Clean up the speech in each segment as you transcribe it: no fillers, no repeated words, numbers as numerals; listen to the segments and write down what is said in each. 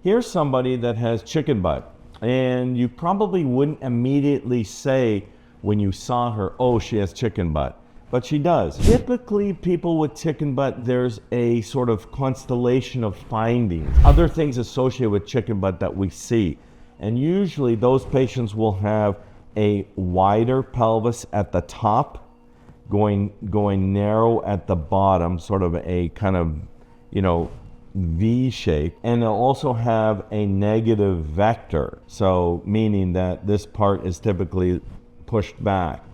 here's somebody that has chicken butt, and you probably wouldn't immediately say when you saw her, oh, she has chicken butt. But she does. Typically, people with chicken butt, there's a sort of constellation of findings, other things associated with chicken butt that we see. And usually those patients will have a wider pelvis at the top, going narrow at the bottom, sort of a kind of, V shape. And they'll also have a negative vector. So meaning that this part is typically pushed back.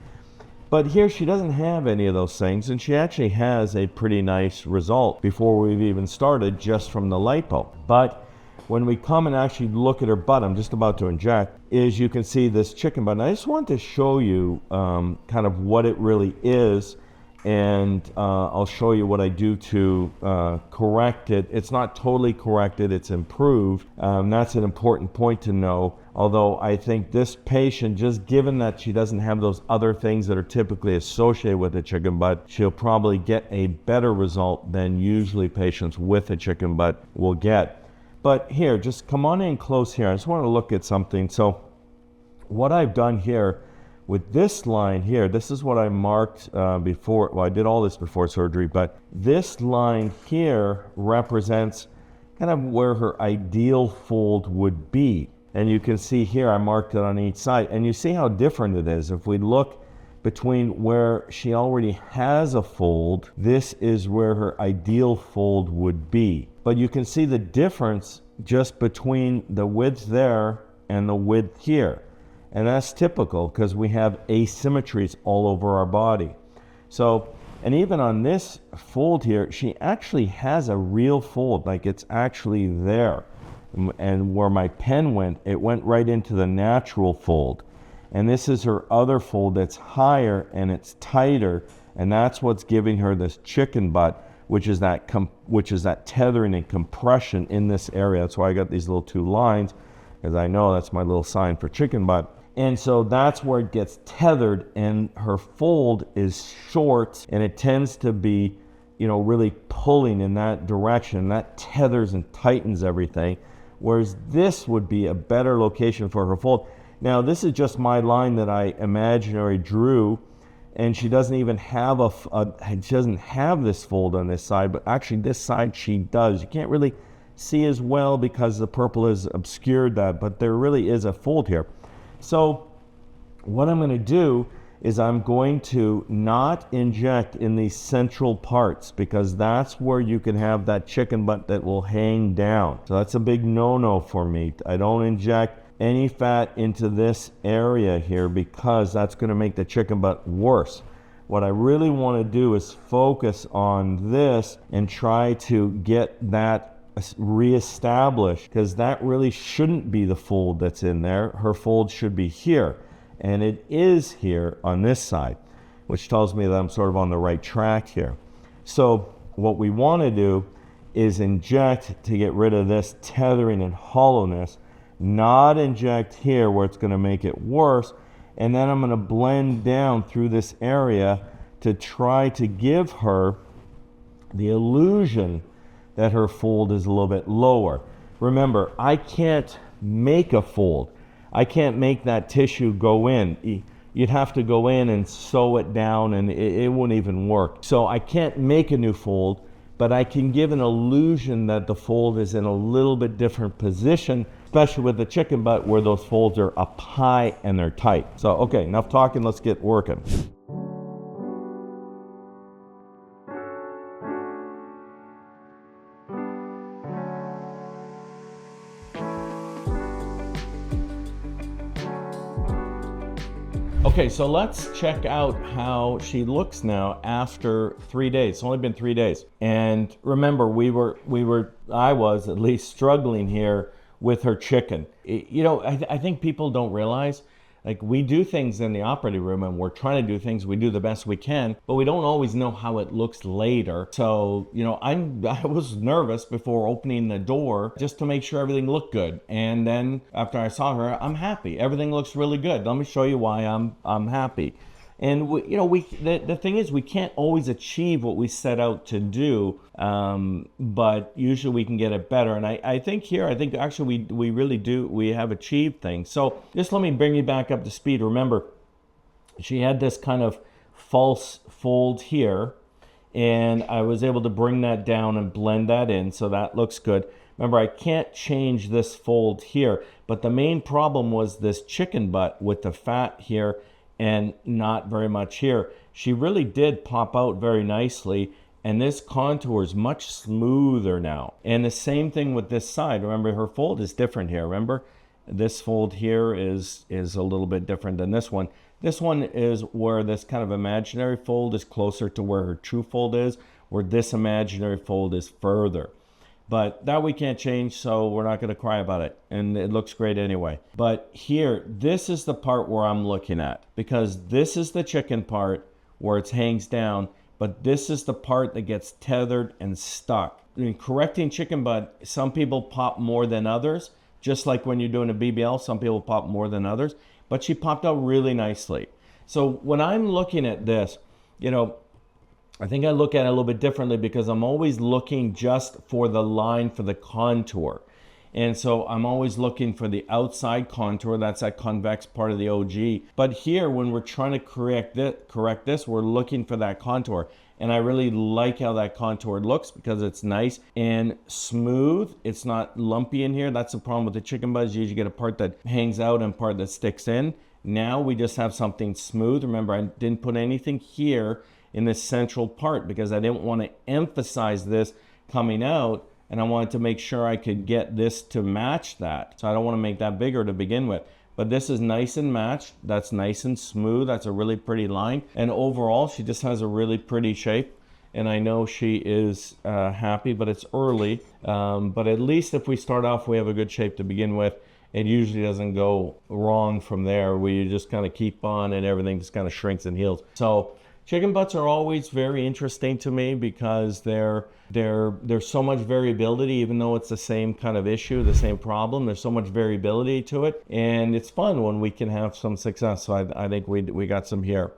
But here she doesn't have any of those things, and she actually has a pretty nice result before we've even started just from the lipo. But when we come and actually look at her butt, I'm just about to inject, is you can see this chicken butt. And I just want to show you kind of what it really is, and I'll show you what I do to correct it. It's not totally corrected, it's improved. That's an important point to know. Although I think this patient, just given that she doesn't have those other things that are typically associated with a chicken butt, she'll probably get a better result than usually patients with a chicken butt will get. But here, just come on in close here. I just want to look at something. So what I've done here with this line here, this is what I marked before. Well, I did all this before surgery, but this line here represents kind of where her ideal fold would be. And you can see here, I marked it on each side. And you see how different it is. If we look between where she already has a fold, this is where her ideal fold would be. But you can see the difference just between the width there and the width here. And that's typical because we have asymmetries all over our body. So, and even on this fold here, she actually has a real fold, like it's actually there. And where my pen went, it went right into the natural fold. And this is her other fold that's higher and it's tighter, and that's what's giving her this chicken butt, which is that tethering and compression in this area. That's why I got these little two lines, because I know that's my little sign for chicken butt. And so that's where it gets tethered, and her fold is short, and it tends to be, really pulling in that direction. That tethers and tightens everything. Whereas this would be a better location for her fold. Now, this is just my line that I imaginary drew, and she doesn't even have she doesn't have this fold on this side, but actually this side she does. You can't really see as well because the purple has obscured that, but there really is a fold here. So what I'm going to do is I'm going to not inject in these central parts, because that's where you can have that chicken butt that will hang down. So that's a big no-no for me. I don't inject any fat into this area here because that's going to make the chicken butt worse. What I really want to do is focus on this and try to get that reestablished, because that really shouldn't be the fold that's in there. Her fold should be here. And it is here on this side, which tells me that I'm sort of on the right track here. So what we want to do is inject to get rid of this tethering and hollowness, not inject here where it's going to make it worse. And then I'm going to blend down through this area to try to give her the illusion that her fold is a little bit lower. Remember, I can't make a fold. I can't make that tissue go in. You'd have to go in and sew it down, and it wouldn't even work. So I can't make a new fold, but I can give an illusion that the fold is in a little bit different position, especially with the chicken butt where those folds are up high and they're tight. So, okay, enough talking, let's get working. Okay, so let's check out how she looks now after 3 days. It's only been 3 days. And remember, I was at least struggling here with her chicken. I think people don't realize, like, we do things in the operating room and we're trying to do things, we do the best we can, but we don't always know how it looks later. So, I was nervous before opening the door just to make sure everything looked good. And then after I saw her, I'm happy. Everything looks really good. Let me show you why I'm happy. And the thing is, we can't always achieve what we set out to do, but usually we can get it better. And I think here, actually we really do, we have achieved things. So just let me bring you back up to speed. Remember, she had this kind of false fold here, and I was able to bring that down and blend that in, so that looks good. Remember, I can't change this fold here, but the main problem was this chicken butt with the fat here and not very much here. She really did pop out very nicely, and this contour is much smoother now. And the same thing with this side. Remember, her fold is different here. Remember, this fold here is a little bit different than this one. This one is where this kind of imaginary fold is closer to where her true fold is, where this imaginary fold is further. But that we can't change, so we're not going to cry about it. And it looks great anyway. But here, this is the part where I'm looking at, because this is the chicken part where it hangs down, but this is the part that gets tethered and stuck. In correcting chicken butt, some people pop more than others. Just like when you're doing a BBL, some people pop more than others. But she popped out really nicely. So when I'm looking at this, I think I look at it a little bit differently, because I'm always looking just for the line for the contour. And so I'm always looking for the outside contour. That's that convex part of the OG. But here, when we're trying to correct this, we're looking for that contour. And I really like how that contour looks, because it's nice and smooth. It's not lumpy in here. That's the problem with the chicken butt. You usually get a part that hangs out and part that sticks in. Now we just have something smooth. Remember, I didn't put anything here in this central part, because I didn't want to emphasize this coming out, and I wanted to make sure I could get this to match that. So I don't want to make that bigger to begin with. But this is nice and matched. That's nice and smooth. That's a really pretty line. And overall, she just has a really pretty shape. And I know she is happy, but it's early. But at least if we start off, we have a good shape to begin with. It usually doesn't go wrong from there. We just kind of keep on, and everything just kind of shrinks and heals. So chicken butts are always very interesting to me, because there's so much variability, even though it's the same kind of issue, the same problem. There's so much variability to it, and it's fun when we can have some success. So I think we got some here.